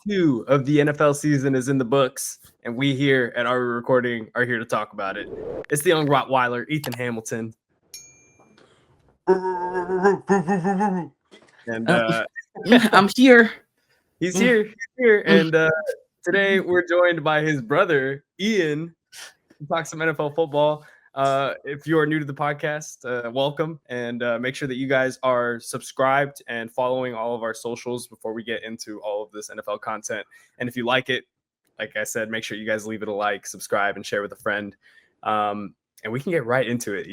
2 of the NFL season is in the books, and we here at Our Recording are here to talk about it. It's the young Rottweiler, Ethan Hamilton. And I'm here. he's here. And today we're joined by his brother, Ian, to talk some NFL football. If you are new to the podcast, welcome, and make sure that you guys are subscribed and following all of our socials before we get into all of this NFL content. And if you like it, like I said, make sure you guys leave it a like, subscribe, and share with a friend. And we can get right into it,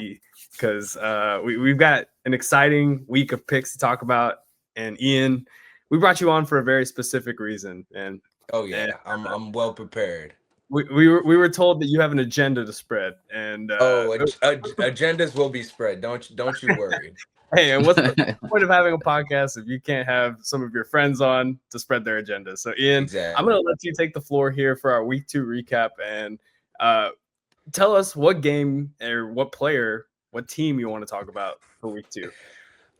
because we've got an exciting week of picks to talk about. And Ian, we brought you on for a very specific reason. And I'm well prepared. We were told that you have an agenda to spread, and agendas will be spread. Don't you worry. Hey, and what's the point of having a podcast if you can't have some of your friends on to spread their agenda? So, Ian, exactly. I'm going to let you take the floor here for our Week 2 recap, and tell us what game or what player, what team you want to talk about for Week 2.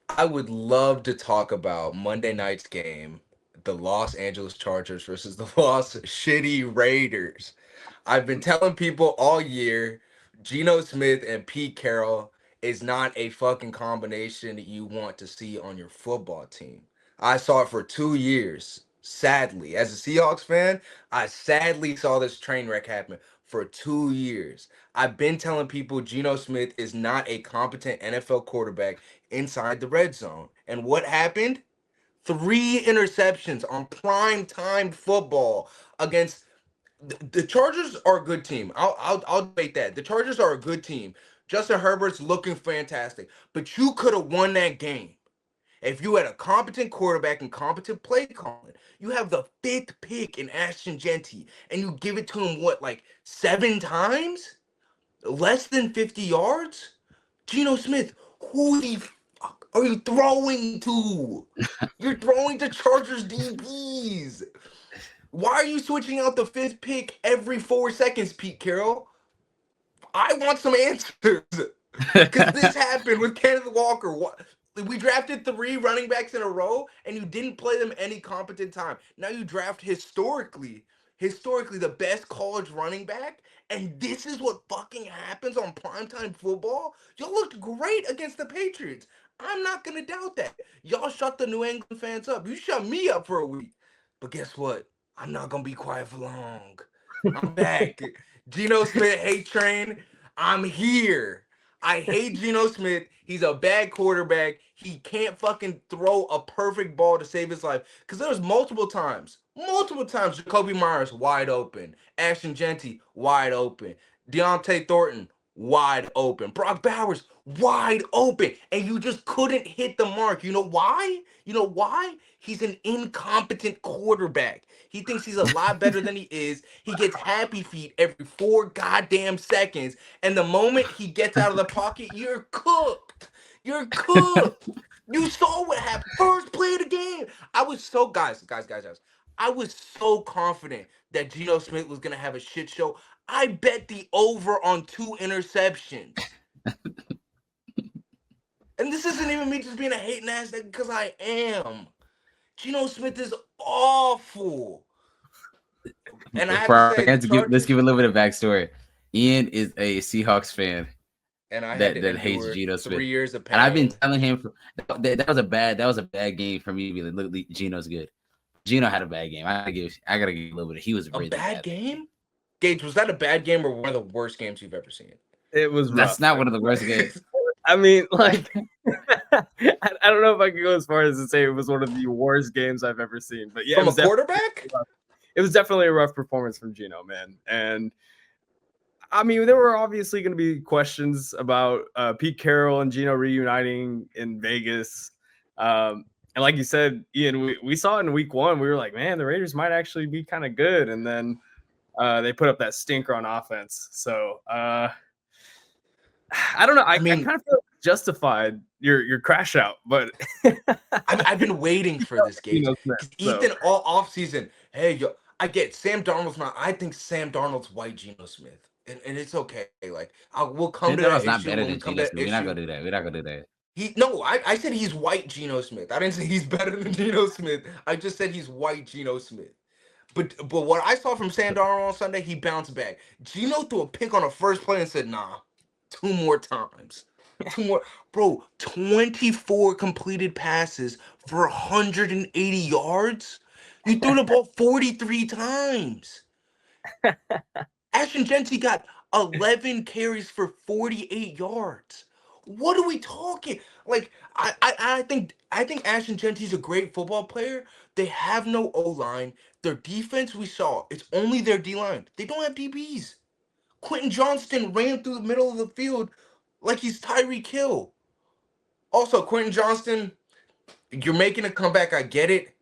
I would love to talk about Monday night's game, the Los Angeles Chargers versus the shitty Raiders. I've been telling people all year, Geno Smith and Pete Carroll is not a fucking combination that you want to see on your football team. I saw it for 2 years. Sadly, as a Seahawks fan, I sadly saw this train wreck happen for 2 years. I've been telling people Geno Smith is not a competent NFL quarterback inside the red zone. And what happened? 3 interceptions on prime time football against the Chargers are a good team. I'll debate that. The Chargers are a good team. Justin Herbert's looking fantastic, but you could have won that game if you had a competent quarterback and competent play calling. You have the 5th pick in Ashton Genty, and you give it to him, like 7 times? Less than 50 yards? Geno Smith, who the fuck are you throwing to? You're throwing to Chargers DBs. Why are you switching out the 5th pick every 4 seconds, Pete Carroll? I want some answers. Because this happened with Kenneth Walker. We drafted 3 running backs in a row, and you didn't play them any competent time. Now you draft historically the best college running back, and this is what fucking happens on primetime football? Y'all looked great against the Patriots. I'm not going to doubt that. Y'all shut the New England fans up. You shut me up for a week. But guess what? I'm not going to be quiet for long. I'm back. Geno Smith hate train. I'm here. I hate Geno Smith. He's a bad quarterback. He can't fucking throw a perfect ball to save his life. Because there was multiple times, Jacoby Myers wide open. Ashton Genty wide open. Deontay Thornton wide open. Brock Bowers wide open. And you just couldn't hit the mark. You know why? He's an incompetent quarterback. He thinks he's a lot better than he is. He gets happy feet every 4 goddamn seconds. And the moment he gets out of the pocket, you're cooked. You're cooked. You saw what happened. First play of the game. I was so, guys. I was so confident that Geno Smith was going to have a shit show. I bet the over on 2 interceptions. And this isn't even me just being a hating ass nigga, because I am. Geno Smith is awful. And I have to say, let's give a little bit of backstory. Ian is a Seahawks fan, and that hates Geno Smith. 3 years of pain. And I've been telling him that was a bad game for me to be like, look, Geno's good. Geno had a bad game. I gotta give a little bit. He was really bad game. Gage, was that a bad game or one of the worst games you've ever seen? It was. That's not one of the worst games. I mean, like, I don't know if I can go as far as to say it was one of the worst games I've ever seen. But yeah, from a quarterback, it was definitely a rough performance from Geno, man. And I mean, there were obviously going to be questions about Pete Carroll and Geno reuniting in Vegas. And like you said, Ian, we saw it in Week 1. We were like, man, the Raiders might actually be kind of good. And then they put up that stinker on offense. So I don't know. I kind of feel justified your crash out, but I've been waiting for this game. Ethan all off season. Hey, yo, I get Sam Darnold's not. I think Sam Darnold's white Geno Smith, and it's okay. Like we'll come to that. Not better than Geno Smith. We're not gonna do that. I said he's white Geno Smith. I didn't say he's better than Geno Smith. I just said he's white Geno Smith. But what I saw from Sam Darnold on Sunday, he bounced back. Geno threw a pick on the first play and said, "Nah, 2 more times, 2 more." Bro, 24 completed passes for 180 yards. You threw the ball 43 times. Ashton Genty got 11 carries for 48 yards. What are we talking? Like, I think Ashton Genty's a great football player. They have no O line. Their defense, we saw, it's only their D line. They don't have DBs. Quentin Johnston ran through the middle of the field like he's Tyreek Hill. Also, Quentin Johnston, you're making a comeback. I get it,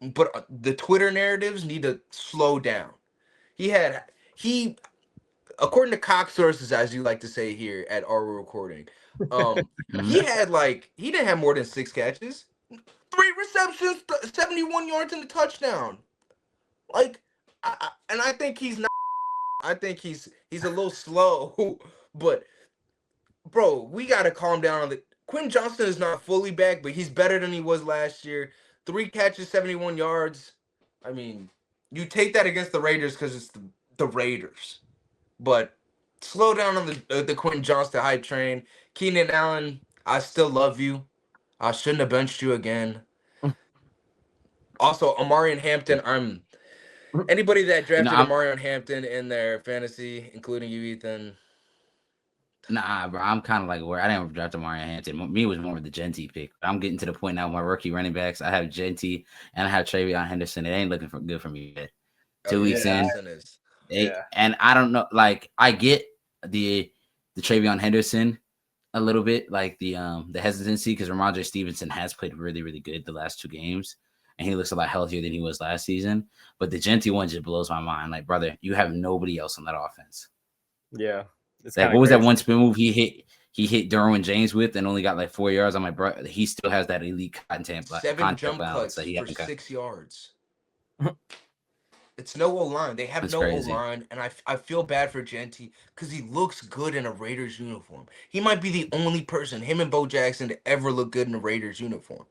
but the Twitter narratives need to slow down. He according to cock sources, as you like to say here at our recording, he didn't have more than 6 catches, 3 receptions, 71 yards and a touchdown. Like, and I think he's not. I think he's a little slow, but bro, we gotta calm down on the. Quentin Johnston is not fully back, but he's better than he was last year. 3 catches, 71 yards. I mean, you take that against the Raiders because it's the Raiders. But slow down on the Quentin Johnston hype train. Keenan Allen, I still love you. I shouldn't have benched you again. Also, Amarian Hampton, anybody that drafted Amarian Hampton in their fantasy, including you, Ethan. Nah, bro, I'm kind of like where I didn't draft Amarian Hampton. Me was more of the Genty pick. I'm getting to the point now. My rookie running backs, I have Genty and I have Travion Henderson. It ain't looking good for me yet. 2 weeks in. And I don't know, like I get the Travion Henderson a little bit, like the hesitancy because Ramondre Stevenson has played really, really good the last 2 games, and he looks a lot healthier than he was last season. But the Genty one just blows my mind. Like, brother, you have nobody else on that offense. Yeah, like what was that one spin move he hit Derwin James with and only got like 4 yards? I'm like, bro, he still has that elite content. 7 jump cuts for 6 yards. It's no O-line. They have no O-line, and I feel bad for Genty because he looks good in a Raiders uniform. He might be the only person, him and Bo Jackson, to ever look good in a Raiders uniform.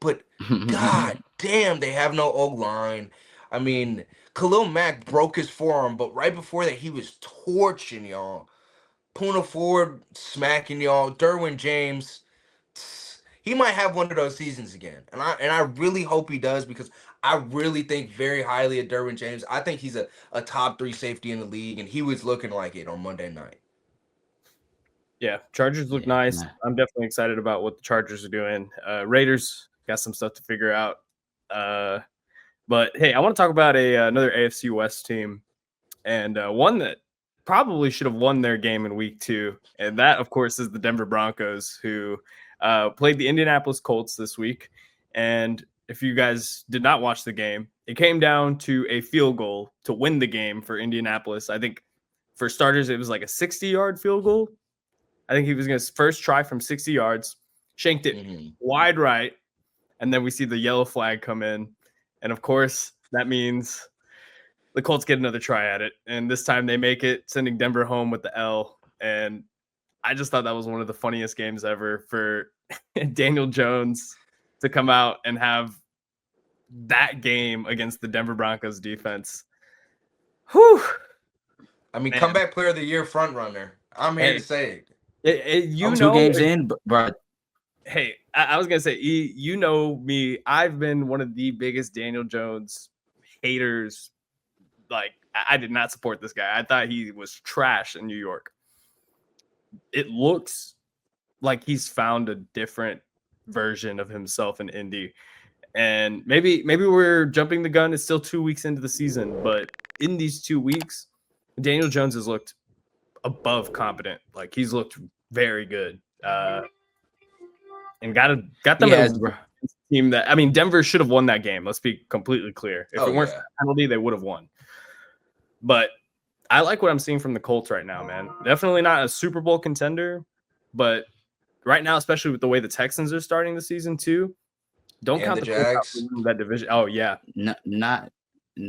But god damn, they have no O-line. I mean, Khalil Mack broke his forearm, but right before that, he was torching y'all. Poona Ford smacking y'all. Derwin James, he might have one of those seasons again, and I really hope he does because I really think very highly of Derwin James. I think he's a top 3 safety in the league, and he was looking like it on Monday night. Yeah, Chargers look nice. I'm definitely excited about what the Chargers are doing. Raiders got some stuff to figure out. But hey, I want to talk about another AFC West team, and one that probably should have won their game in week 2, and that, of course, is the Denver Broncos, who played the Indianapolis Colts this week. And if you guys did not watch the game, it came down to a field goal to win the game for Indianapolis. I think for starters, it was like a 60-yard field goal. I think he was going to first try from 60 yards, shanked it wide right, and then we see the yellow flag come in. And, of course, that means the Colts get another try at it. And this time they make it, sending Denver home with the L. And I just thought that was one of the funniest games ever for Daniel Jones to come out and have that game against the Denver Broncos defense. Whew. I mean, comeback player of the year front runner. I'm here to say it. 2 games in, but hey, I was going to say, you know me. I've been one of the biggest Daniel Jones haters. Like, I did not support this guy. I thought he was trash in New York. It looks like he's found a different version of himself in Indy. And maybe we're jumping the gun. It's still 2 weeks into the season, but in these 2 weeks, Daniel Jones has looked above competent. Like, he's looked very good. And got them a team that, I mean, Denver should have won that game. Let's be completely clear. If it weren't for the penalty, they would have won. But I like what I'm seeing from the Colts right now, man. Definitely not a Super Bowl contender, but right now, especially with the way the Texans are starting the season too, don't count the Jags out that division. Oh yeah, not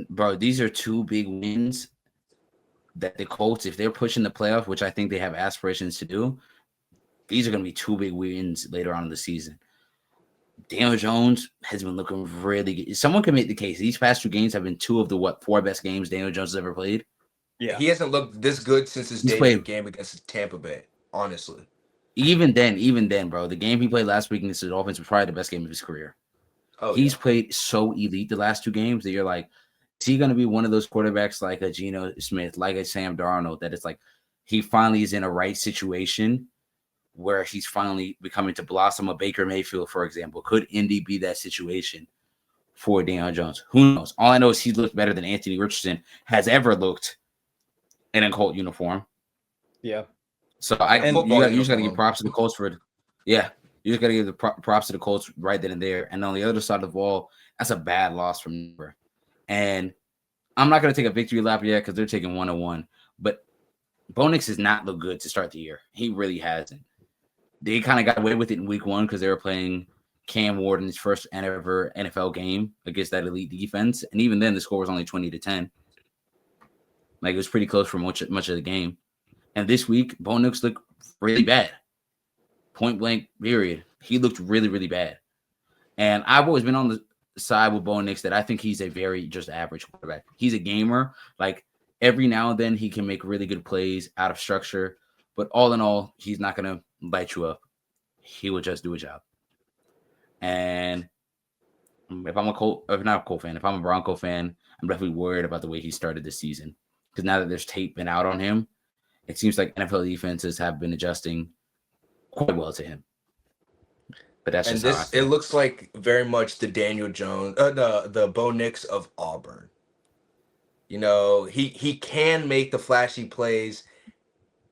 bro. These are 2 big wins that the Colts, if they're pushing the playoff, which I think they have aspirations to do, these are going to be 2 big wins later on in the season. Daniel Jones has been looking really good. Someone can make the case. These past 2 games have been 2 of the 4 best games Daniel Jones has ever played. Yeah. He hasn't looked this good since his debut game against Tampa Bay, honestly. Even then, bro, the game he played last week against the Dolphins was probably the best game of his career. He's played so elite the last 2 games that you're like, is he going to be one of those quarterbacks like a Geno Smith, like a Sam Darnold, that it's like he finally is in a right situation where he's finally becoming to blossom? A Baker Mayfield, for example. Could Indy be that situation for Daniel Jones? Who knows? All I know is he's looked better than Anthony Richardson has ever looked in a Colt uniform. Yeah. So you just got to give props to the Colts for it. Yeah. You just got to give the props to the Colts right then and there. And on the other side of the ball, that's a bad loss from Denver. And I'm not going to take a victory lap yet because they're taking 1-1. But Bo Nix has not looked good to start the year. He really hasn't. They kind of got away with it in week 1 because they were playing Cam Ward in his first ever NFL game against that elite defense. And even then, the score was only 20-10. Like, it was pretty close for much of the game. And this week, Bo Nix looked really bad. Point blank, period. He looked really, really bad. And I've always been on the side with Bo Nix that I think he's a very just average quarterback. He's a gamer. Like, every now and then he can make really good plays out of structure. But all in all, he's not going to light you up. He will just do a job. And if I'm if I'm a Bronco fan, I'm definitely worried about the way he started this season. Because now that there's tape been out on him, it seems like NFL defenses have been adjusting quite well to him. But that's just how I feel. It looks like very much the Daniel Jones, the Bo Nix of Auburn. You know, he can make the flashy plays,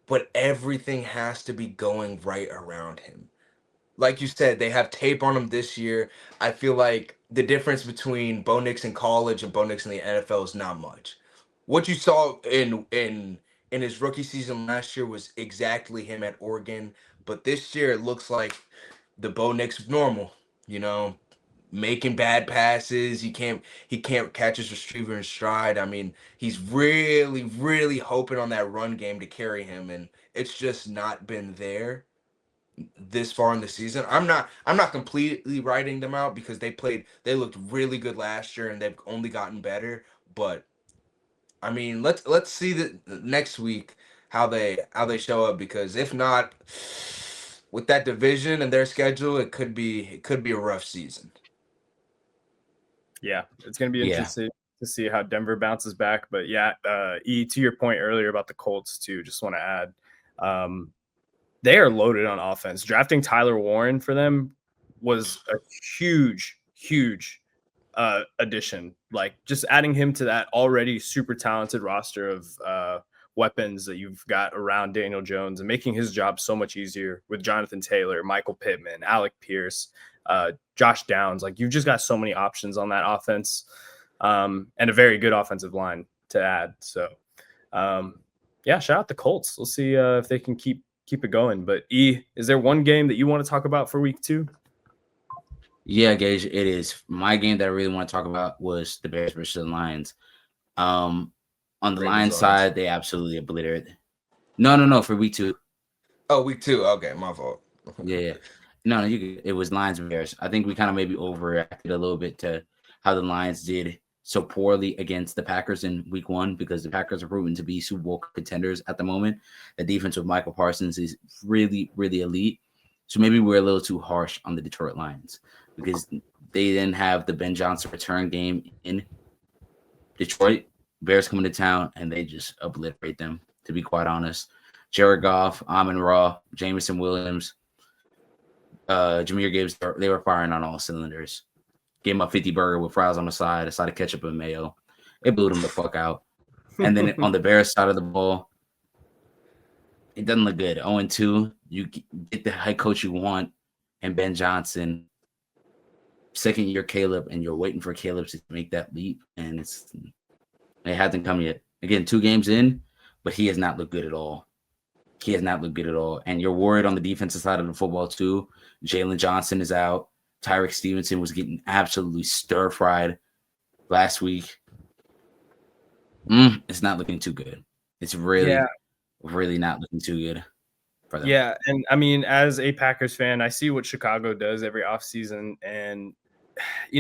but everything has to be going right around him. Like you said, they have tape on him this year. I feel like the difference between Bo Nix in college and Bo Nix in the NFL is not much. What you saw in his rookie season last year was exactly him at Oregon, but this year it looks like the Bo Nix normal. You know, making bad passes. He can't catch his receiver in stride. I mean, he's really, really hoping on that run game to carry him, and it's just not been there this far in the season. I'm not completely writing them out because they looked really good last year and they've only gotten better. But I mean, let's see the next week how they show up, because if not, with that division and their schedule, it could be a rough season. Yeah, it's going to be interesting to see how Denver bounces back. But yeah, to your point earlier about the Colts too, just want to add, they are loaded on offense. Drafting Tyler Warren for them was a huge addition. Like, just adding him to that already super talented roster of weapons that you've got around Daniel Jones, and making his job so much easier with Jonathan Taylor, Michael Pittman, Alec Pierce, Josh Downs. Like, you've just got so many options on that offense, and a very good offensive line to add. So yeah, shout out the Colts. We'll see if they can keep it going. But is there one game that you want to talk about for week 2? Yeah, Gage, it is. My game that I really want to talk about was the Bears versus the Lions. On the Lions side, they absolutely obliterated. No, for week 2. Oh, week 2. Okay, my fault. Yeah. No, it was Lions Bears. I think we kind of maybe overreacted a little bit to how the Lions did so poorly against the Packers in week 1, because the Packers are proven to be Super Bowl contenders at the moment. The defense with Michael Parsons is really, really elite. So maybe we're a little too harsh on the Detroit Lions, because they then have the Ben Johnson return game in Detroit. Bears come into town and they just obliterate them, to be quite honest. Jared Goff, Amon-Ra, Jameson Williams, Jahmyr Gibbs, they were firing on all cylinders. Gave him a 50 burger with fries on the side, a side of ketchup and mayo. It blew them the fuck out. And then on the Bears side of the ball, it doesn't look good. 0-2, you get the head coach you want, and Ben Johnson, second year Caleb, and you're waiting for Caleb to make that leap, and it hasn't come yet. Again, 2 games in, but he has not looked good at all. And you're worried on the defensive side of the football too. Jalen Johnson is out. Tyreek Stevenson was getting absolutely stir-fried last week. It's not looking too good. It's really not looking too good. for them. Yeah, and I mean, as a Packers fan, I see what Chicago does every offseason, and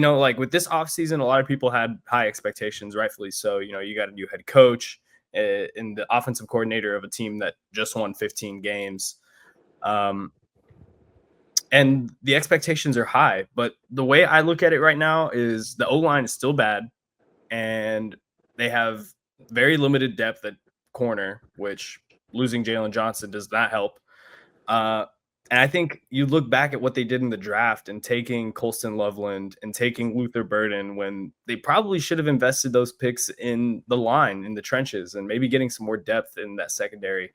like with this offseason, a lot of people had high expectations, rightfully so. You got a new head coach and the offensive coordinator of a team that just won 15 games. And the expectations are high, but the way I look at it right now is the O-line is still bad, and they have very limited depth at corner, which losing Jalen Johnson does not help. And I think you look back at what they did in the draft and taking Colston Loveland and taking Luther Burden when they probably should have invested those picks in the line, in the trenches, and maybe getting some more depth in that secondary.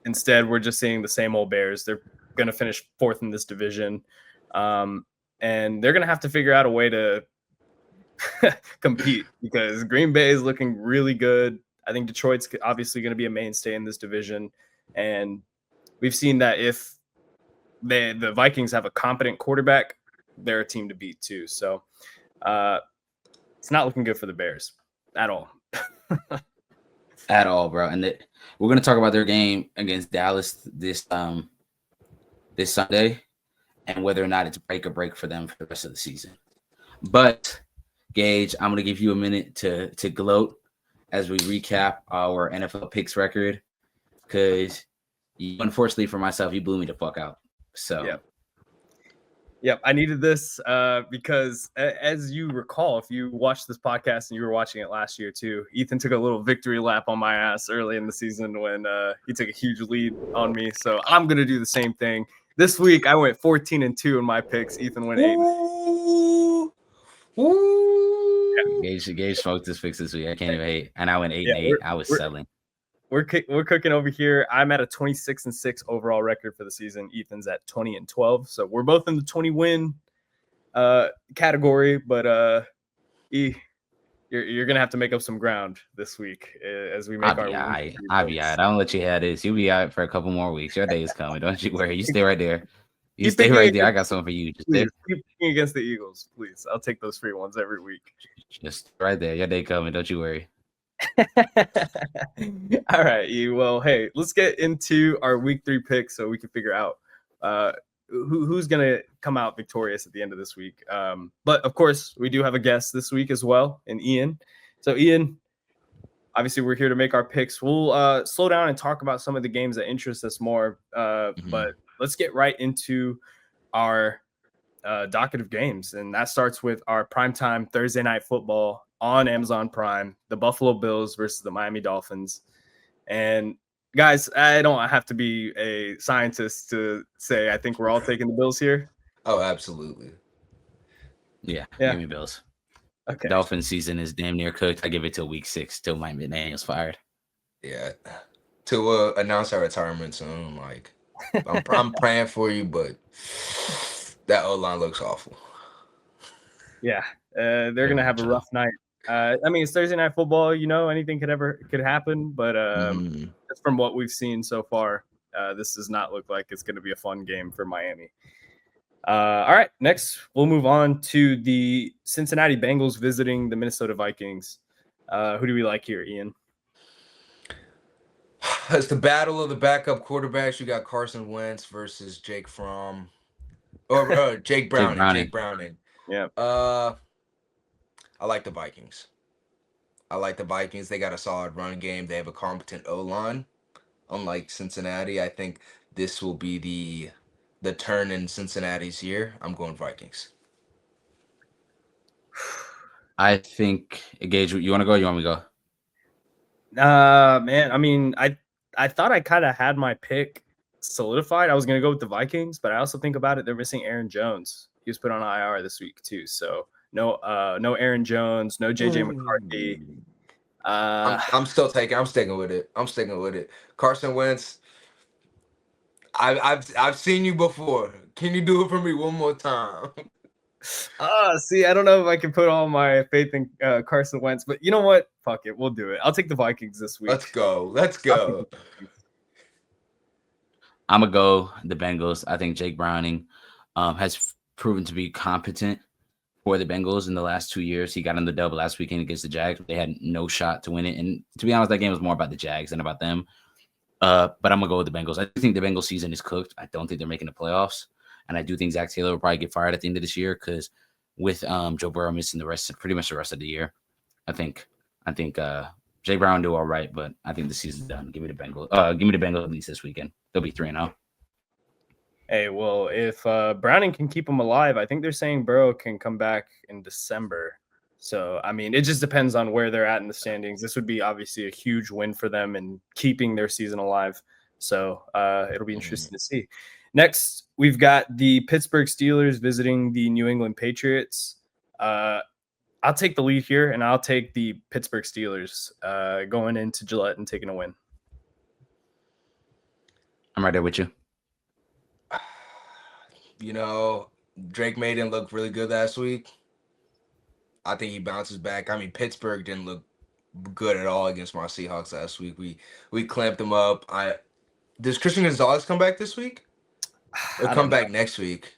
Instead, we're just seeing the same old Bears. They're going to finish fourth in this division. And they're going to have to figure out a way to compete because Green Bay is looking really good. I think Detroit's obviously going to be a mainstay in this division. And we've seen that if the Vikings have a competent quarterback, they're a team to beat too. So it's not looking good for the Bears at all. At all, bro. And we're going to talk about their game against Dallas this Sunday and whether or not it's break or break for them for the rest of the season. But Gage, I'm going to give you a minute to gloat as we recap our NFL picks record because unfortunately for myself, you blew me the fuck out. So Yep, I needed this because, as you recall, if you watched this podcast and you were watching it last year too, Ethan took a little victory lap on my ass early in the season when he took a huge lead on me. So I'm gonna do the same thing this week. I went 14-2 in my picks. Ethan went 8. Gage smoked his picks this week. I can't even hate. And I went 8-8. I was selling. We're cooking over here. I'm at a 26-6 overall record for the season. Ethan's at 20-12. So we're both in the 20-win category, but you're gonna have to make up some ground this week as we make I'll be all right. I don't let you have this. You'll be out for a couple more weeks. Your day is coming. Don't you worry. You stay right there. You stay right there. I got something for you. Just keep picking against the Eagles, please. I'll take those free ones every week. Just right there. Your day coming. Don't you worry. All right, well, hey, let's get into our week 3 picks so we can figure out who's gonna come out victorious at the end of this week. But of course, we do have a guest this week as well, in Ian. So Ian, obviously we're here to make our picks. We'll slow down and talk about some of the games that interest us more, but let's get right into our docket of games, and that starts with our primetime Thursday night football on Amazon Prime, the Buffalo Bills versus the Miami Dolphins. And guys, I don't have to be a scientist to say I think we're all taking the Bills here. Oh, absolutely. Yeah. Give me Bills. Okay. Dolphin season is damn near cooked. I give it till week 6 till Mike McDaniel's fired. Yeah. To announce our retirement soon, like I'm praying for you, but that O-line looks awful. Yeah. They're gonna have a rough night. I mean, it's Thursday night football. Anything could happen, but just from what we've seen so far, this does not look like it's going to be a fun game for Miami. All right, next we'll move on to the Cincinnati Bengals visiting the Minnesota Vikings. Who do we like here, Ian? It's the battle of the backup quarterbacks. You got Carson Wentz versus Jake Browning. Jake Browning. Yeah. I like the Vikings. They got a solid run game. They have a competent O-line. Unlike Cincinnati, I think this will be the turn in Cincinnati's year. I'm going Vikings. I think, Gage, you want to go or you want me to go? Man, I mean, I thought I kind of had my pick solidified. I was going to go with the Vikings, but I also think about it. They're missing Aaron Jones. He was put on IR this week too. So no Aaron Jones, no JJ McCarthy. I'm sticking with it. Carson Wentz. I've seen you before. Can you do it for me one more time? See, I don't know if I can put all my faith in Carson Wentz, but you know what? Fuck it, we'll do it. I'll take the Vikings this week. Let's go. I'm gonna go the Bengals. I think Jake Browning has proven to be competent for the Bengals in the last 2 years. He got in the dub last weekend against the Jags. They had no shot to win it. And to be honest, that game was more about the Jags than about them. But I'm gonna go with the Bengals. I think the Bengals season is cooked. I don't think they're making the playoffs, and I do think Zach Taylor will probably get fired at the end of this year because with Joe Burrow missing pretty much the rest of the year, I think Jay Brown will do all right, but I think the season's done. Give me the Bengals. Give me the Bengals at least this weekend. They'll be 3-0. Hey, well, if Browning can keep him alive, I think they're saying Burrow can come back in December. So, I mean, it just depends on where they're at in the standings. This would be obviously a huge win for them and keeping their season alive. So, it'll be interesting to see. Next, we've got the Pittsburgh Steelers visiting the New England Patriots. I'll take the lead here, and I'll take the Pittsburgh Steelers going into Gillette and taking a win. I'm right there with you. You know, Drake May didn't look really good last week. I think he bounces back. I mean, Pittsburgh didn't look good at all against my Seahawks last week. We clamped them up. Does Christian Gonzalez come back this week? Or come back next week?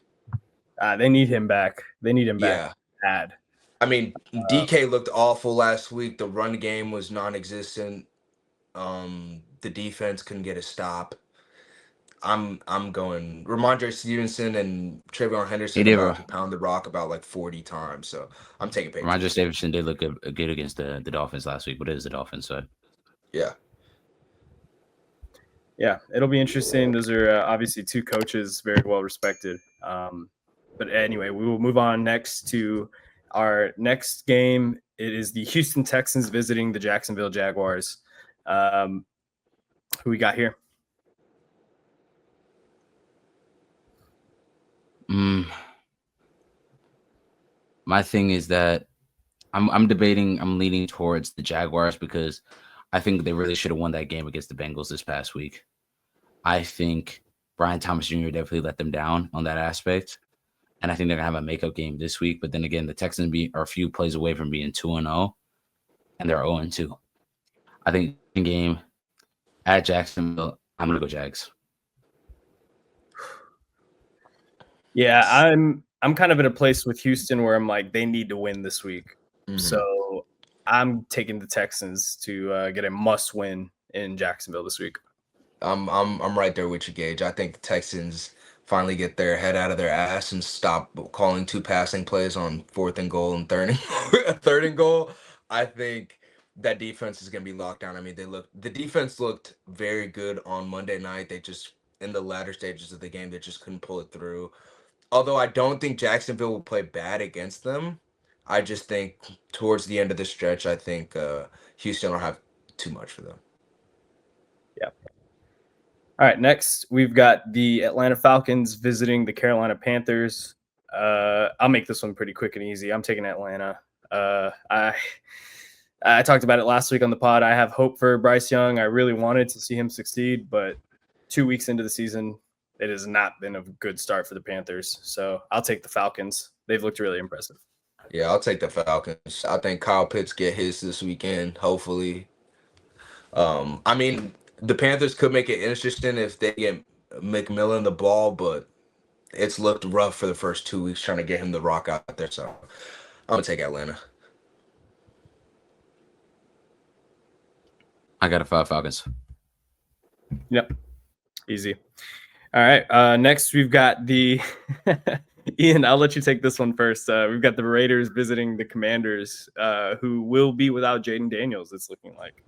They need him back. They need him back bad. I mean, DK looked awful last week. The run game was non-existent. The defense couldn't get a stop. I'm going Ramondre Stevenson and Trayvon Henderson about to pound the rock about like 40 times. So I'm taking Patriots. Ramondre Stevenson did look good against the Dolphins last week, but it is the Dolphins, so yeah, it'll be interesting. Those are obviously two coaches, very well respected. But anyway, we will move on next to our next game. It is the Houston Texans visiting the Jacksonville Jaguars. Who we got here? My thing is that I'm debating. I'm leaning towards the Jaguars because I think they really should have won that game against the Bengals this past week. I think Brian Thomas Jr. definitely let them down on that aspect, and I think they're gonna have a makeup game this week. But then again, the Texans are a few plays away from being 2-0, and they're 0-2. I think in game at Jacksonville, I'm gonna go Jags. Yeah, I'm kind of in a place with Houston where I'm like, they need to win this week. Mm-hmm. So I'm taking the Texans to get a must win in Jacksonville this week. I'm right there with you, Gage. I think the Texans finally get their head out of their ass and stop calling 2 passing plays on 4th and goal and 3rd and goal. I think that defense is going to be locked down. I mean, the defense looked very good on Monday night. They just, in the latter stages of the game, they just couldn't pull it through. Although I don't think Jacksonville will play bad against them. I just think towards the end of the stretch, I think Houston will have too much for them. Yeah. All right, next we've got the Atlanta Falcons visiting the Carolina Panthers. I'll make this one pretty quick and easy. I'm taking Atlanta. I talked about it last week on the pod. I have hope for Bryce Young. I really wanted to see him succeed, but 2 weeks into the season, it has not been a good start for the Panthers. So I'll take the Falcons. They've looked really impressive. Yeah, I'll take the Falcons. I think Kyle Pitts get his this weekend, hopefully. I mean, the Panthers could make it interesting if they get McMillan the ball, but it's looked rough for the first 2 weeks trying to get him the rock out there. So I'm going to take Atlanta. I got a 5 Falcons. Yep. Easy. All right. Next, we've got the Ian. I'll let you take this one first. We've got the Raiders visiting the Commanders, who will be without Jaden Daniels. It's looking like.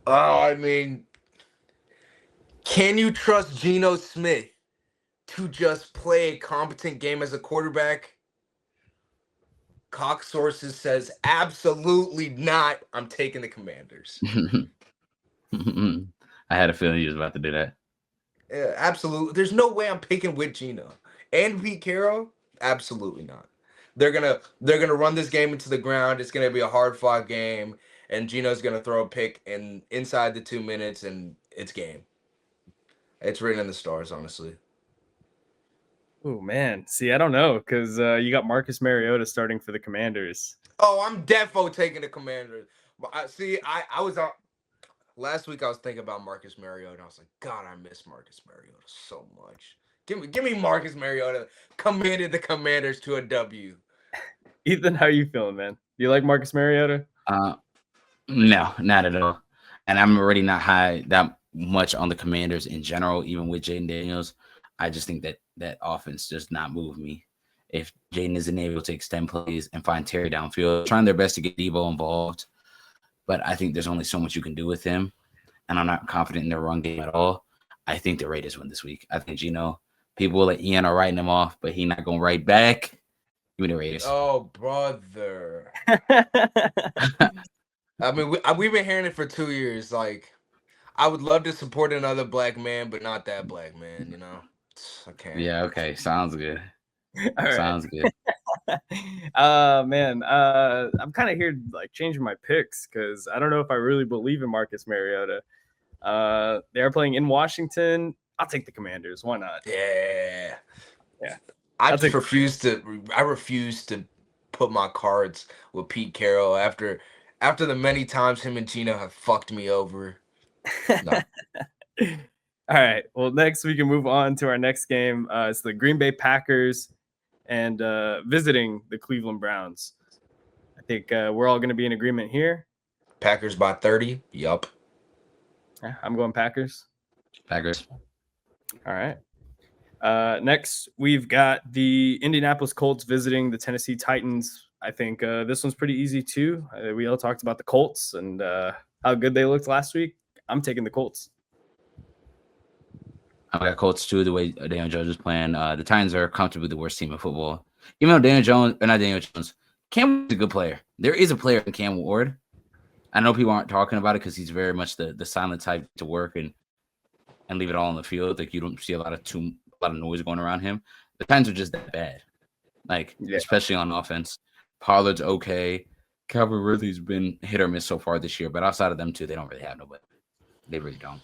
Oh, I mean, can you trust Geno Smith to just play a competent game as a quarterback? Cox Sources says absolutely not. I'm taking the Commanders. I had a feeling you was about to do that. Yeah, absolutely. There's no way I'm picking with Geno and Pete Carroll. Absolutely not. They're gonna run this game into the ground. It's gonna be a hard-fought game, and Geno's gonna throw a pick inside the 2 minutes, and it's game. It's written in the stars, honestly. Oh man, see, I don't know because you got Marcus Mariota starting for the Commanders. Oh, I'm defo taking the Commanders. I was on. Last week I was thinking about Marcus Mariota. I was like, God, I miss Marcus Mariota so much. Give me Marcus Mariota. Committed the Commanders to a W. Ethan, how are you feeling, man? Do you like Marcus Mariota? No, not at all. And I'm already not high that much on the Commanders in general, even with Jaden Daniels. I just think that offense does not move me. If Jaden isn't able to extend plays and find Terry downfield, trying their best to get Debo involved, but I think there's only so much you can do with him, and I'm not confident in their run game at all. I think the Raiders win this week. I think GENO, people like Ian are writing him off, but he's not going to write back. Give me the Raiders. Oh, brother. I mean, we've been hearing it for 2 years. Like, I would love to support another black man, but not that black man, you know? I can't. Yeah, okay. Sounds good. All right. Sounds good. Man, I'm kind of here like changing my picks because I don't know if I really believe in Marcus Mariota. They are playing in Washington. I'll take the Commanders. Why not? Yeah. Yeah. I refuse to put my cards with Pete Carroll after the many times him and Gino have fucked me over. No. All right. Well, next we can move on to our next game. It's the Green Bay Packers and visiting the Cleveland Browns. I think we're all going to be in agreement here. Packers by 30. Yup. Yeah, I'm going Packers. Packers. All right. Next, we've got the Indianapolis Colts visiting the Tennessee Titans. I think this one's pretty easy too. We all talked about the Colts and how good they looked last week. I'm taking the Colts. I got Colts too. The way Daniel Jones is playing, the Titans are comfortably the worst team in football. Even though Cam Ward's a good player. There is a player in Cam Ward. I know people aren't talking about it because he's very much the silent type to work and leave it all on the field. Like you don't see a lot of noise going around him. The Titans are just that bad. Like especially on offense. Pollard's okay. Calvin Ridley's been hit or miss so far this year, but outside of them two, they don't really have nobody. They really don't.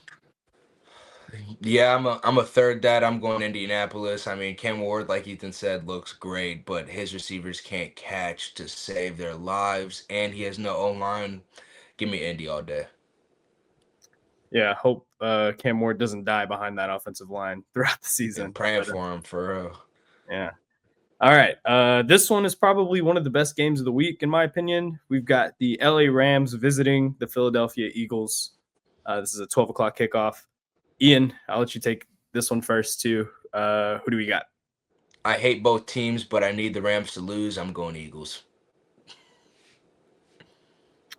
Yeah, I'm a third that. I'm going Indianapolis. I mean, Cam Ward, like Ethan said, looks great, but his receivers can't catch to save their lives, and he has no O-line. Give me Indy all day. Yeah, hope Cam Ward doesn't die behind that offensive line throughout the season. I'm praying for him, for real. Yeah. All right. This one is probably one of the best games of the week, in my opinion. We've got the LA Rams visiting the Philadelphia Eagles. This is a 12 o'clock kickoff. Ian, I'll let you take this one first, too. Who do we got? I hate both teams, but I need the Rams to lose. I'm going Eagles.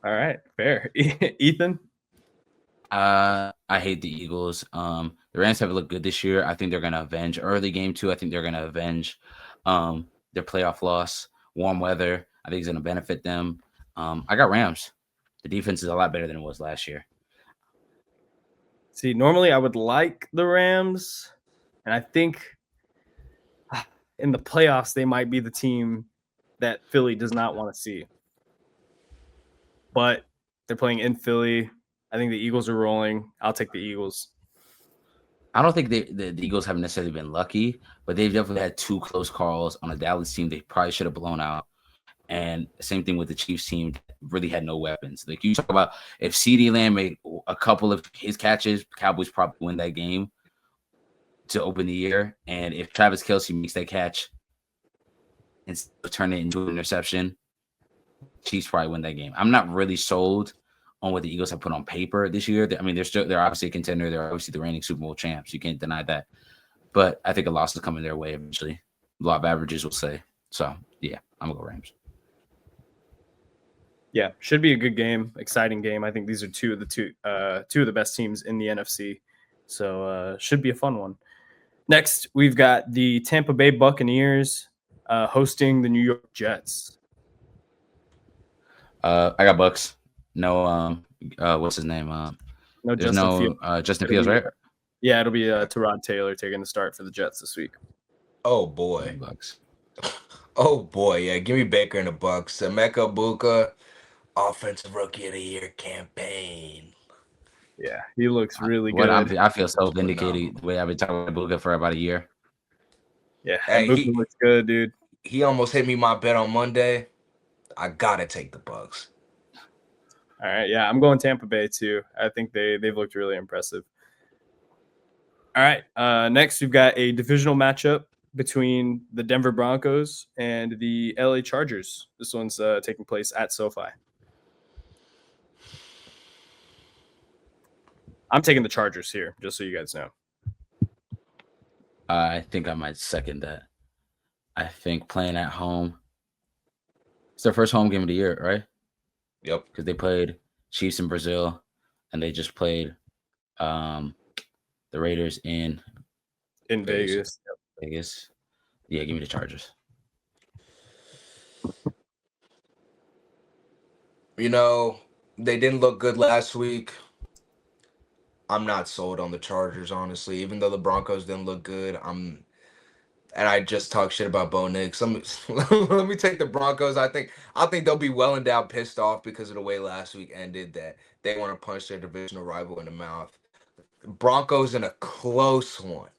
All right. Fair. Ethan? I hate the Eagles. The Rams have looked good this year. I think they're going to avenge early game 2. I think they're going to avenge their playoff loss. Warm weather, I think is going to benefit them. I got Rams. The defense is a lot better than it was last year. See, normally I would like the Rams, and I think in the playoffs they might be the team that Philly does not want to see. But they're playing in Philly. I think the Eagles are rolling. I'll take the Eagles. I don't think the Eagles have necessarily been lucky, but they've definitely had 2 close calls on a Dallas team they probably should have blown out. And same thing with the Chiefs team, really had no weapons. Like you talk about, if CeeDee Lamb made a couple of his catches, Cowboys probably win that game to open the year. And if Travis Kelce makes that catch and turn it into an interception, Chiefs probably win that game. I'm not really sold on what the Eagles have put on paper this year. I mean, they're obviously a contender. They're obviously the reigning Super Bowl champs. You can't deny that. But I think a loss is coming their way eventually. A lot of averages will say. So yeah, I'm gonna go Rams. Yeah, should be a good game, exciting game. I think these are two of the best teams in the NFC, so should be a fun one. Next, we've got the Tampa Bay Buccaneers hosting the New York Jets. I got Bucks. No, what's his name? No Justin Fields, right? Yeah, it'll be Tyrod Taylor taking the start for the Jets this week. Oh boy, Bucks. Oh boy, yeah. Give me Baker and the Bucks. Emeka Buka, Offensive Rookie of the Year campaign. Yeah, he looks really good. I feel so vindicated the way I've been talking about Buka for about a year. Yeah, hey, Buka looks good, dude. He almost hit me my bet on Monday. I gotta take the Bucks. All right, yeah, I'm going Tampa Bay too. I think they've looked really impressive. All right, next we've got a divisional matchup between the Denver Broncos and the LA Chargers. This one's taking place at SoFi. I'm taking the Chargers here, just so you guys know. I think I might second that. I think playing at home. It's their first home game of the year, right? Yep. Because they played Chiefs in Brazil, and they just played the Raiders in Vegas. Vegas. Yeah, give me the Chargers. You know, they didn't look good last week. I'm not sold on the Chargers, honestly. Even though the Broncos didn't look good, and I just talked shit about Bo Nix. Let me take the Broncos. I think they'll be well and down pissed off because of the way last week ended, that they want to punch their divisional rival in the mouth. Broncos in a close one.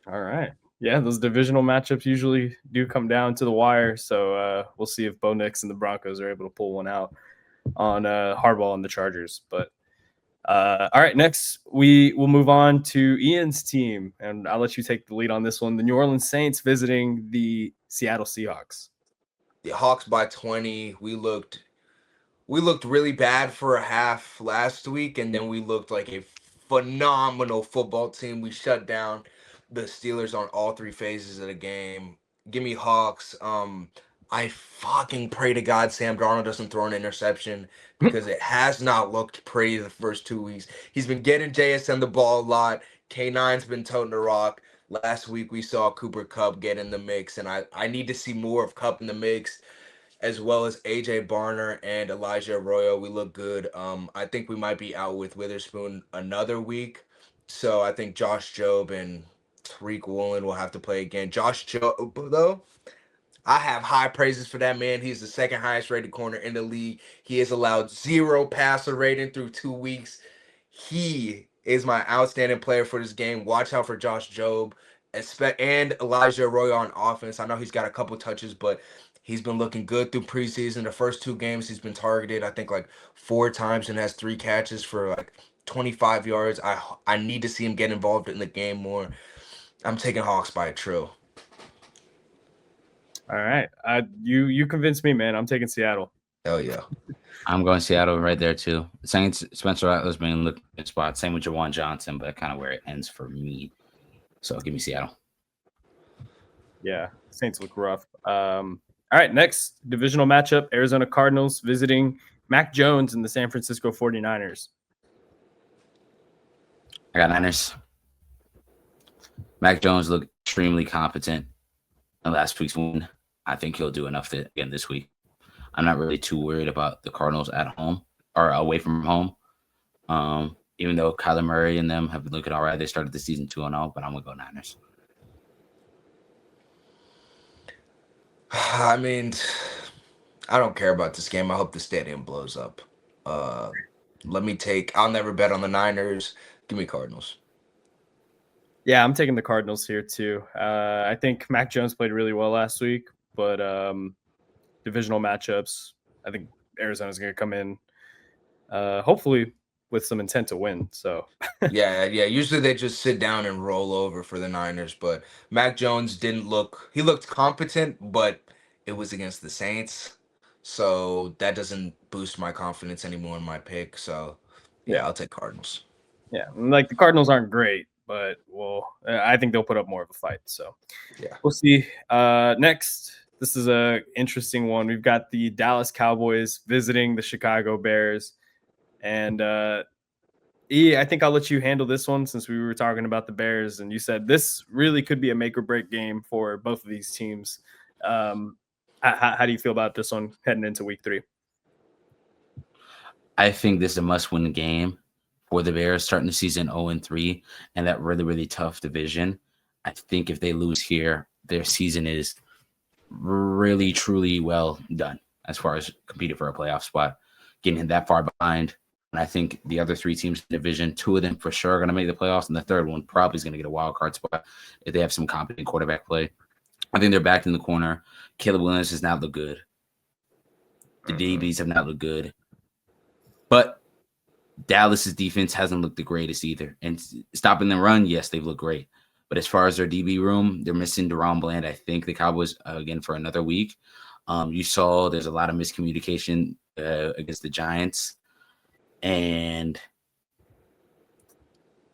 All right. Yeah, those divisional matchups usually do come down to the wire. So we'll see if Bo Nix and the Broncos are able to pull one out on Harbaugh and the Chargers. But all right, next we will move on to Ian's team, and I'll let you take the lead on this one. The New Orleans Saints visiting the Seattle Seahawks. The Hawks by 20. We looked really bad for a half last week, and then we looked like a phenomenal football team. We shut down the Steelers on all three phases of the game. Give me Hawks. I fucking pray to God Sam Darnold doesn't throw an interception, because it has not looked pretty the first 2 weeks. He's been getting JSN the ball a lot. K9's been toting the rock. Last week we saw Cooper Kupp get in the mix, and I need to see more of Kupp in the mix, as well as AJ Barner and Elijah Arroyo. We look good. I think we might be out with Witherspoon another week. So I think Josh Jobe and Tariq Woolen will have to play again. Josh Jobe, though, I have high praises for that man. He's the second highest rated corner in the league. He has allowed 0 passer rating through 2 weeks. He is my outstanding player for this game. Watch out for Josh Jobe and Elijah Arroyo on offense. I know he's got a couple touches, but he's been looking good through preseason. The first 2 games he's been targeted, I think, like 4 times, and has 3 catches for like 25 yards. I need to see him get involved in the game more. I'm taking Hawks by a trill. All right. You convinced me, man. I'm taking Seattle. Hell yeah. I'm going Seattle right there too. Saints, Spencer Rattler's been looking at spot. Same with Jawan Johnson, but kind of where it ends for me. So give me Seattle. Yeah, Saints look rough. All right, next divisional matchup, Arizona Cardinals visiting Mac Jones and the San Francisco 49ers. I got Niners. Mac Jones looked extremely competent in last week's win. I think he'll do enough again this week. I'm not really too worried about the Cardinals at home or away from home. Even though Kyler Murray and them have been looking all right. They started the season 2-0, but I'm going to go Niners. I mean, I don't care about this game. I hope the stadium blows up. I'll never bet on the Niners. Give me Cardinals. Yeah, I'm taking the Cardinals here too. I think Mac Jones played really well last week, but divisional matchups, I think Arizona's going to come in hopefully with some intent to win. So yeah. Usually they just sit down and roll over for the Niners, but Mac Jones he looked competent, but it was against the Saints. So that doesn't boost my confidence anymore in my pick. So yeah, I'll take Cardinals. Yeah, like the Cardinals aren't great, but I think they'll put up more of a fight. So yeah, we'll see. Next, this is a interesting one. We've got the Dallas Cowboys visiting the Chicago Bears, and I think I'll let you handle this one since we were talking about the Bears, and you said this really could be a make or break game for both of these teams. How do you feel about this one heading into week 3? I think this is a must-win game for the Bears starting the season 0-3 and that really, really tough division. I think if they lose here, their season is really, truly well done as far as competing for a playoff spot, getting that far behind. And I think the other 3 teams in the division, 2 of them for sure are going to make the playoffs, and the third one probably is going to get a wild card spot if they have some competent quarterback play. I think they're back in the corner. Caleb Williams has not looked good. The DBs have not looked good. But Dallas's defense hasn't looked the greatest either. And stopping the run, yes, they've looked great. But as far as their DB room, they're missing DeRon Bland. I think the Cowboys, again, for another week. You saw there's a lot of miscommunication against the Giants. And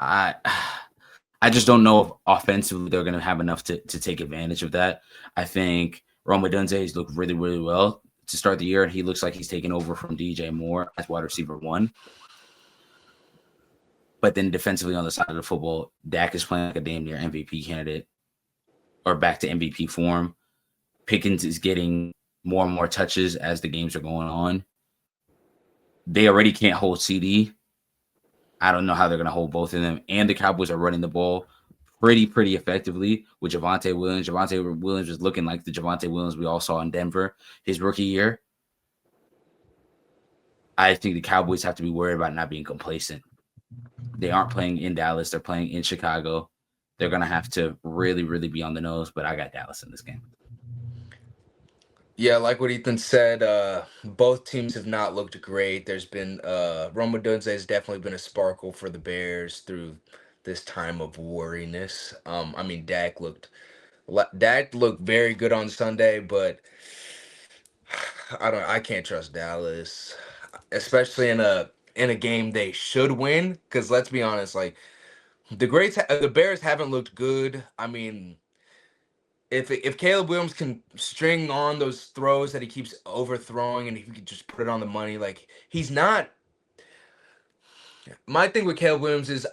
I just don't know if offensively they're going to have enough to take advantage of that. I think Rome Odunze has looked really, really well to start the year, and he looks like he's taking over from DJ Moore as wide receiver 1. But then defensively on the side of the football, Dak is playing like a damn near MVP candidate or back to MVP form. Pickens is getting more and more touches as the games are going on. They already can't hold CD. I don't know how they're going to hold both of them. And the Cowboys are running the ball pretty effectively with Javonte Williams. Javonte Williams is looking like the Javonte Williams we all saw in Denver his rookie year. I think the Cowboys have to be worried about not being complacent. They aren't playing in Dallas. They're playing in Chicago. They're going to have to really, really be on the nose, but I got Dallas in this game. Yeah, like what Ethan said, both teams have not looked great. There's been Rome Odunze has definitely been a sparkle for the Bears through this time of worriness. I mean, Dak looked very good on Sunday, but I can't trust Dallas, especially in a game they should win. Because let's be honest, like the Bears haven't looked good. I mean, if Caleb Williams can string on those throws that he keeps overthrowing, and if he could just put it on the money, like he's not. My thing with Caleb Williams is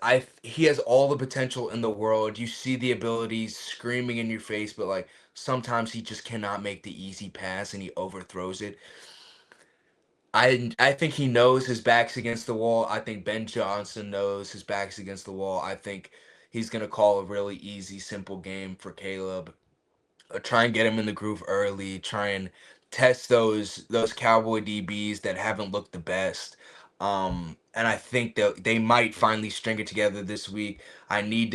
he has all the potential in the world. You see the abilities screaming in your face, but like sometimes he just cannot make the easy pass and he overthrows it. I think he knows his back's against the wall. I think Ben Johnson knows his back's against the wall. I think he's gonna call a really easy, simple game for Caleb. Try and get him in the groove early. Try and test those Cowboy DBs that haven't looked the best. And I think that they might finally string it together this week. I need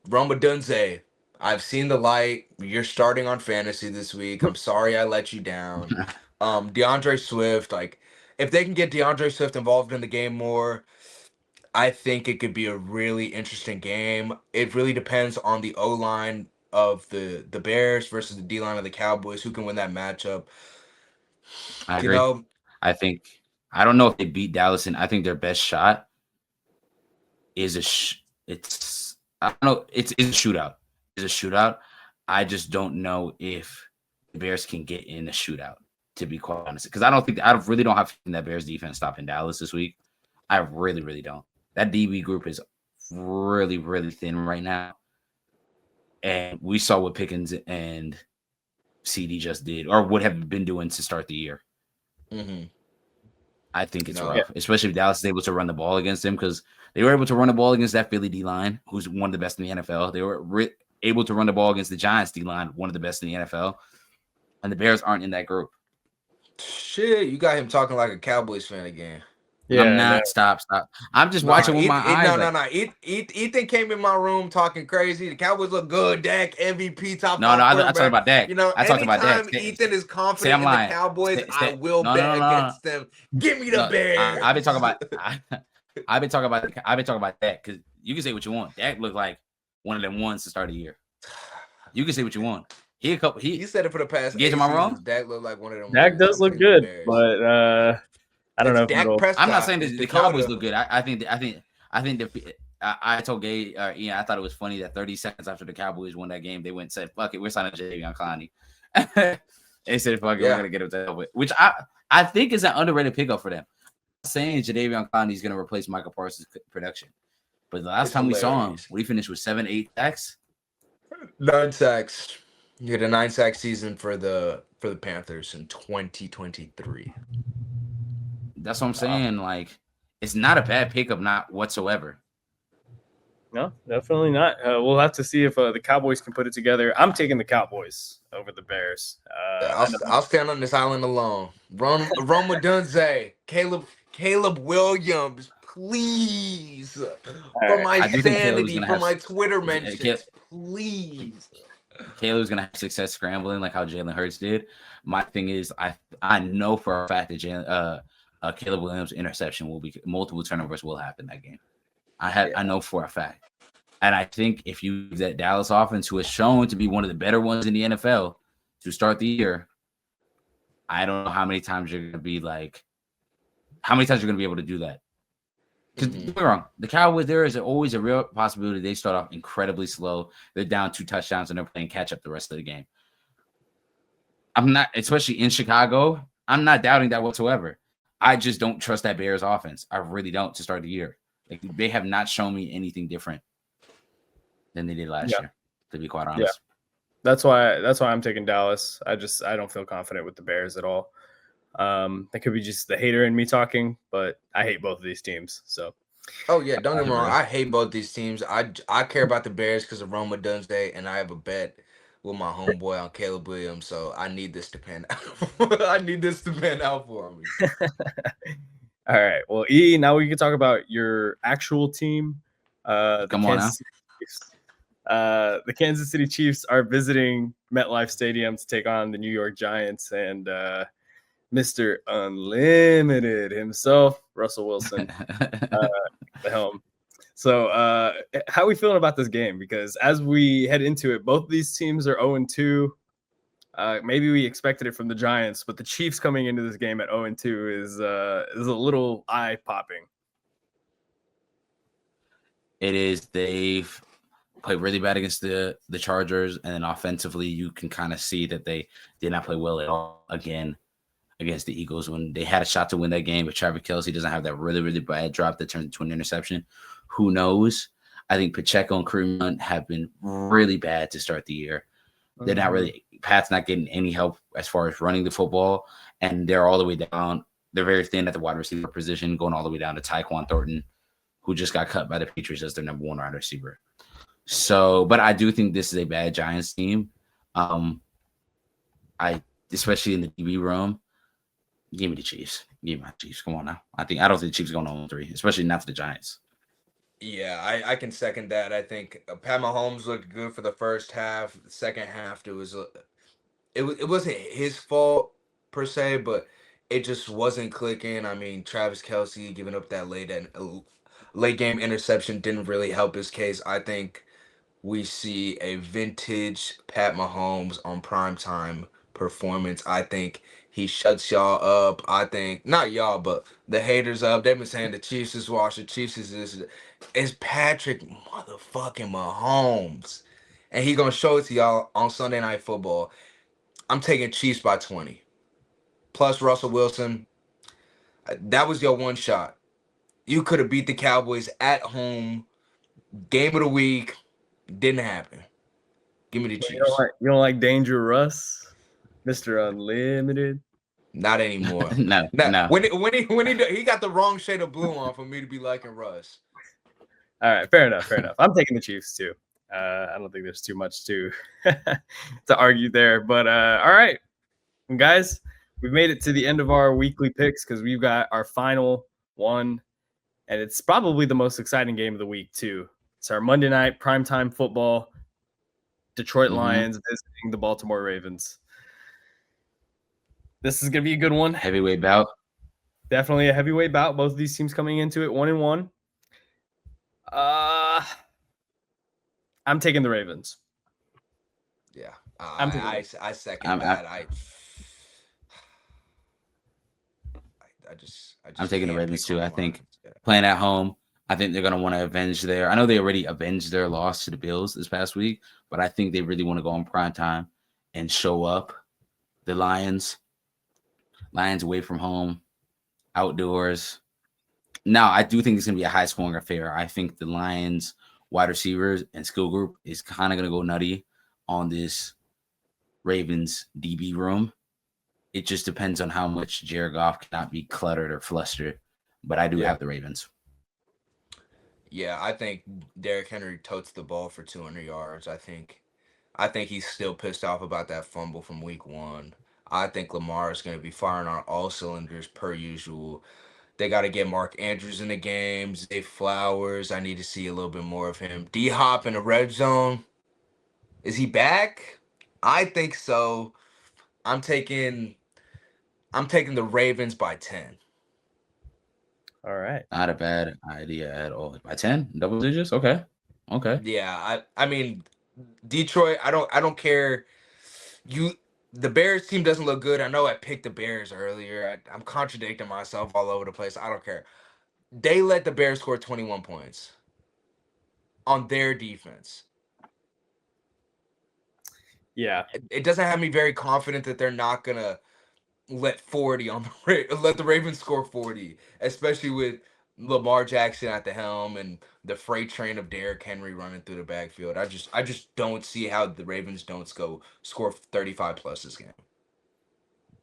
Rome Odunze. I've seen the light. You're starting on fantasy this week. I'm sorry I let you down. DeAndre Swift, like if they can get DeAndre Swift involved in the game more, I think it could be a really interesting game. It really depends on the O line of the Bears versus the D line of the Cowboys. Who can win that matchup? I agree. I don't know if they beat Dallas, and I think their best shot is it's a shootout. It's a shootout. I just don't know if the Bears can get in a shootout, to be quite honest. Because I really don't have that Bears defense stopping Dallas this week. I really, really don't. That DB group is really, really thin right now. And we saw what Pickens and CD just did, or would have been doing to start the year. Mm-hmm. I think it's rough, especially if Dallas is able to run the ball against them, because they were able to run the ball against that Philly D-line, who's one of the best in the NFL. They were able to run the ball against the Giants D-line, one of the best in the NFL. And the Bears aren't in that group. Shit, you got him talking like a Cowboys fan again. Yeah, I'm not. No. Stop. I'm just watching with my eyes. No. Ethan came in my room talking crazy. The Cowboys look good. Dak MVP top. No. I talk about Dak. You know, I talk about Dak. Ethan is confident in the Cowboys. I will bet against them. Give me the Bears. I've been talking about. I've been talking about Dak, because you can say what you want. Dak looked like one of them ones to start the year. You can say what you want. He said it for the past. Am I wrong? Dak looked like one of them. Dak does look good, but I don't know. I'm not saying the Cowboys look good. I think I told Gage, I thought it was funny that 30 seconds after the Cowboys won that game, they went and said, "Fuck it, we're signing Jadeveon Clowney." They said, "Fuck it, we're gonna get him to help it," which I think is an underrated pickup for them. I'm saying Jadeveon Clowney is gonna replace Michael Parsons' production, but the last time we saw him, he finished with 7-8 sacks. 9 sacks. You had a 9-sack season for the Panthers in 2023. That's what I'm saying. Like, it's not a bad pickup, not whatsoever. No, definitely not. We'll have to see if the Cowboys can put it together. I'm taking the Cowboys over the Bears. I'll stand on this island alone. Rome Odunze, Caleb Williams, please. For my sanity, for my Twitter mentions, please. Caleb's gonna have success scrambling like how Jalen Hurts did. My thing is, I know for a fact that Caleb Williams' interception will be multiple turnovers will happen that game. I know for a fact, and I think if you use that Dallas offense, who has shown to be one of the better ones in the NFL to start the year, I don't know how many times you're gonna be able to do that. Because don't get me wrong, the Cowboys, there is always a real possibility they start off incredibly slow. They're down 2 touchdowns and they're playing catch up the rest of the game. I'm not, especially in Chicago, I'm not doubting that whatsoever. I just don't trust that Bears offense. I really don't to start the year. Like, they have not shown me anything different than they did last year, to be quite honest. Yeah. That's why I'm taking Dallas. I don't feel confident with the Bears at all. That could be just the hater in me talking, but I hate both of these teams. So, oh yeah, don't get me wrong. I hate both these teams. I care about the Bears because of Roma Dunsday, and I have a bet with my homeboy on Caleb Williams. So I need this to pan out. I need this to pan out for me. All right. Well, now we can talk about your actual team. Come on now. The Kansas City Chiefs are visiting MetLife Stadium to take on the New York Giants, and Mr. Unlimited himself, Russell Wilson, the helm. So how are we feeling about this game? Because as we head into it, both of these teams are 0-2. Maybe we expected it from the Giants, but the Chiefs coming into this game at 0-2 is a little eye-popping. It is. They've played really bad against the Chargers, and then offensively, you can kind of see that they did not play well at all again against the Eagles when they had a shot to win that game. But Travis Kelce doesn't have that really, really bad drop that turned into an interception. Who knows? I think Pacheco and Kareem Hunt have been really bad to start the year. They're not really – Pat's not getting any help as far as running the football, and they're all the way down. They're very thin at the wide receiver position, going all the way down to Tyquan Thornton, who just got cut by the Patriots as their number 1 wide receiver. So, but I do think this is a bad Giants team. Especially in the DB room, give me the Chiefs. Give me my Chiefs. Come on now. I don't think the Chiefs are going on 3, especially not to the Giants. Yeah, I can second that. I think Pat Mahomes looked good for the first half. The second half, it wasn't his fault per se, but it just wasn't clicking. I mean, Travis Kelce giving up that late game interception didn't really help his case. I think we see a vintage Pat Mahomes on primetime performance. I think he shuts y'all up. I think not y'all, but the haters up. They've been saying the Chiefs is washed. The Chiefs is this. It's Patrick motherfucking Mahomes, and he gonna show it to y'all on Sunday Night Football. I'm taking Chiefs by 20. Plus Russell Wilson. That was your one shot. You could have beat the Cowboys at home. Game of the week. Didn't happen. Give me the Chiefs. You don't like Danger Russ, Mr. Unlimited? Not anymore. No. When he got the wrong shade of blue on for me to be liking Russ. All right, fair enough. I'm taking the Chiefs too. I don't think there's too much to argue there. But all right, guys, we've made it to the end of our weekly picks because we've got our final one, and it's probably the most exciting game of the week too. It's our Monday night primetime football. Detroit Lions visiting the Baltimore Ravens. This is going to be a good one. Heavyweight bout. Definitely a heavyweight bout. Both of these teams coming into it 1-1. I'm taking the Ravens. Yeah, I second that. I'm taking the Ravens too. I think playing at home, I think they're going to want to avenge I know they already avenged their loss to the Bills this past week, but I think they really want to go on prime time and show up. The Lions away from home, outdoors. Now, I do think it's going to be a high-scoring affair. I think the Lions wide receivers and skill group is kind of going to go nutty on this Ravens DB room. It just depends on how much Jared Goff cannot be cluttered or flustered, but I do have the Ravens. Yeah, I think Derrick Henry totes the ball for 200 yards. I think he's still pissed off about that fumble from week 1. I think Lamar is going to be firing on all cylinders per usual. They got to get Mark Andrews in the game. Zay Flowers, I need to see a little bit more of him. D-Hop in the red zone. Is he back? I think so. I'm taking the Ravens by 10. All right. Not a bad idea at all. By 10? Double digits? Okay. Yeah, I mean, Detroit, I don't care. The Bears team doesn't look good. I know I picked the Bears earlier. I'm contradicting myself all over the place. I don't care. They let the Bears score 21 points on their defense. Yeah. It doesn't have me very confident that they're not gonna let 40 on let the Ravens score 40, especially with Lamar Jackson at the helm and the freight train of Derrick Henry running through the backfield. I just don't see how the Ravens don't score 35 plus this game.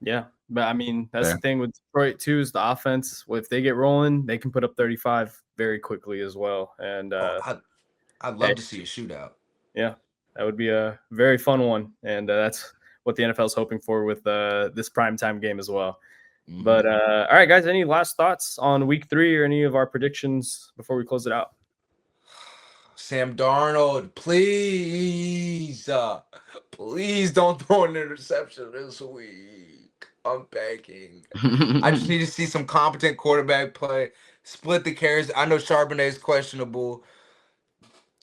Yeah, but I mean, that's Fair. the thing with Detroit too, is the offense. If they get rolling, they can put up 35 very quickly as well. And I'd love to see a shootout. Yeah, that would be a very fun one, and that's what the NFL is hoping for with this primetime game as well. Mm-hmm. But all right, guys, any last thoughts on week 3 or any of our predictions before we close it out? Sam Darnold, please don't throw an interception this week. I'm begging. I just need to see some competent quarterback play. Split the carries. I know Charbonnet is questionable.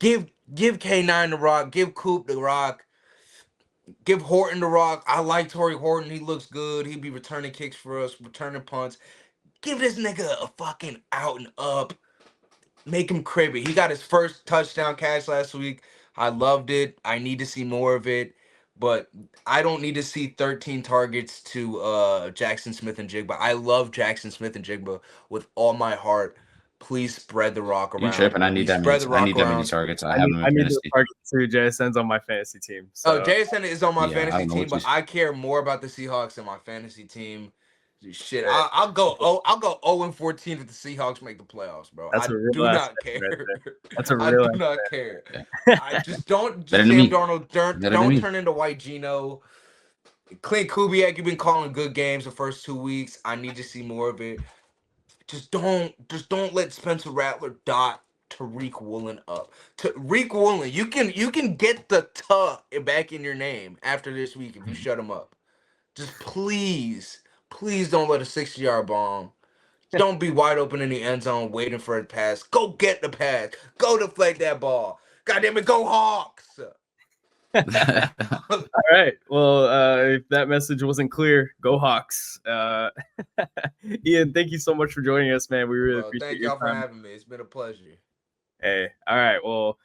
Give K9 the rock. Give Coop the rock. Give Horton the rock. I like Torrey Horton. He looks good. He'd be returning kicks for us, returning punts. Give this nigga a fucking out and up. Make him cribby. He got his first touchdown catch last week. I loved it. I need to see more of it. But I don't need to see 13 targets to Jackson Smith-Njigba. I love Jackson Smith-Njigba with all my heart. Please spread the rock around. You tripping? I need that many targets. I need those targets too. JSN's on my fantasy team. So. JSN is on my fantasy team, but I care more about the Seahawks than my fantasy team. Shit, I'll go 0-14 if the Seahawks make the playoffs, bro. I do not care. That's a real. I do not care. I just don't. Sam Darnold, don't turn into white Geno. Clint Kubiak, you've been calling good games the first 2 weeks. I need to see more of it. Just don't let Spencer Rattler dot Tariq Woolen up. Tariq Woolen, you can get the "t" back in your name after this week if you shut him up. Just please don't let a 60-yard bomb. Don't be wide open in the end zone waiting for a pass. Go get the pass. Go deflect that ball. God damn it, go Hawks. All right. Well, if that message wasn't clear, go Hawks. Ian, thank you so much for joining us, man. We really appreciate your time. Thank y'all for having me. It's been a pleasure. Hey, all right. Well,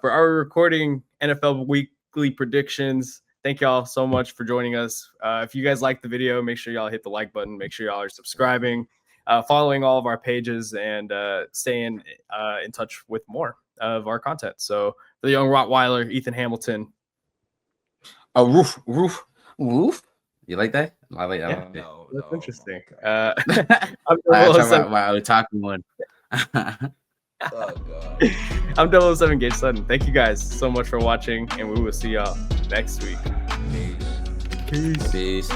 for our recording NFL weekly predictions, thank y'all so much for joining us. If you guys like the video, make sure y'all hit the like button. Make sure y'all are subscribing, following all of our pages, and staying in touch with more of our content. So for the young Rottweiler, Ethan Hamilton. Oh, roof. You like that? I like that. Yeah, one. No, that's interesting. I'm talking one. Oh, God. I'm 007 Gage Sutton. Thank you guys so much for watching, and we will see y'all next week. Peace. Peace.